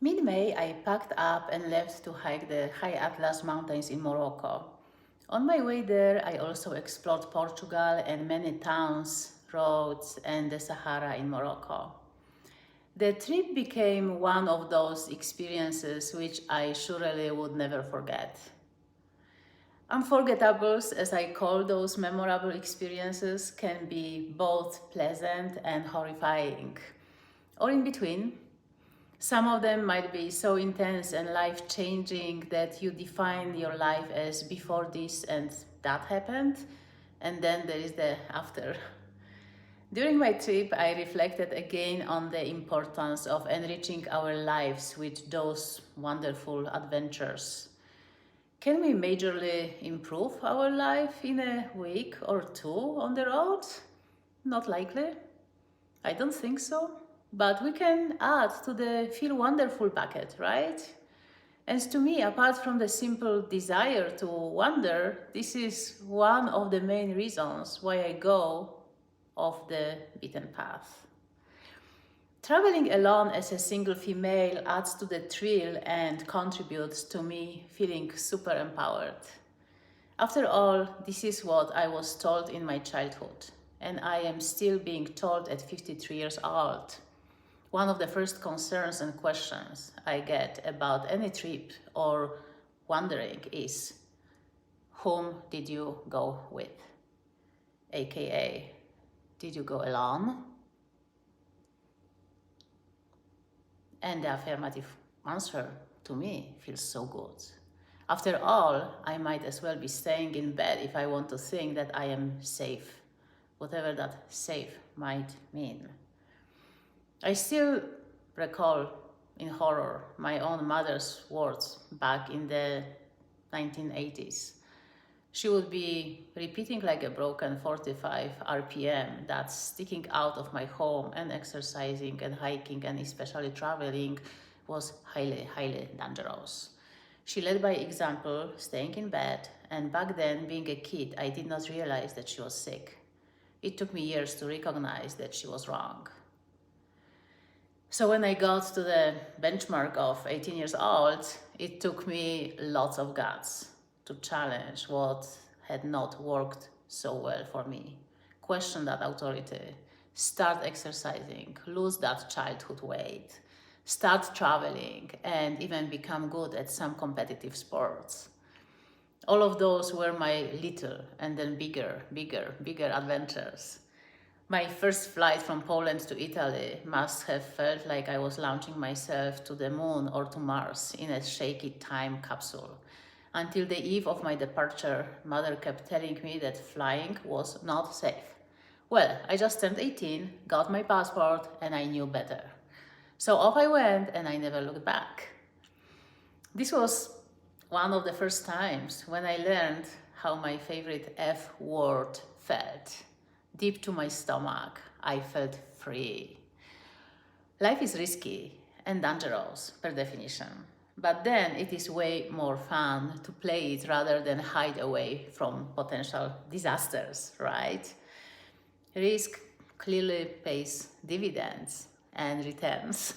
Mid-May, I packed up and left to hike the High Atlas Mountains in Morocco. On my way there, I also explored Portugal and many towns, roads, and the Sahara in Morocco. The trip became one of those experiences which I surely would never forget. Unforgettables, as I call those memorable experiences, can be both pleasant and horrifying, or in between. Some of them might be so intense and life-changing that you define your life as before this and that happened, and then there is the after. During my trip, I reflected again on the importance of enriching our lives with those wonderful adventures. Can we majorly improve our life in a week or two on the road? Not likely. I don't think so. But we can add to the feel wonderful bucket, right? And to me, apart from the simple desire to wander, this is one of the main reasons why I go off the beaten path. Traveling alone as a single female adds to the thrill and contributes to me feeling super empowered. After all, this is what I was told in my childhood, and I am still being told at 53 years old. One of the first concerns and questions I get about any trip or wandering is, whom did you go with? AKA, did you go alone? And the affirmative answer to me feels so good. After all, I might as well be staying in bed if I want to think that I am safe, whatever that safe might mean. I still recall in horror my own mother's words back in the 1980s. She would be repeating like a broken 45 RPM that sticking out of my home and exercising and hiking and especially traveling was highly, highly dangerous. She led by example, staying in bed, and back then, being a kid, I did not realize that she was sick. It took me years to recognize that she was wrong. So when I got to the benchmark of 18 years old, it took me lots of guts to challenge what had not worked so well for me. Question that authority, start exercising, lose that childhood weight, start traveling, and even become good at some competitive sports. All of those were my little and then bigger adventures. My first flight from Poland to Italy must have felt like I was launching myself to the moon or to Mars in a shaky time capsule. Until the eve of my departure, Mother kept telling me that flying was not safe. Well, I just turned 18, got my passport, and I knew better. So off I went, and I never looked back. This was one of the first times when I learned how my favorite F word felt. Deep to my stomach, I felt free. Life is risky and dangerous per definition, but then it is way more fun to play it rather than hide away from potential disasters, right? Risk clearly pays dividends and returns.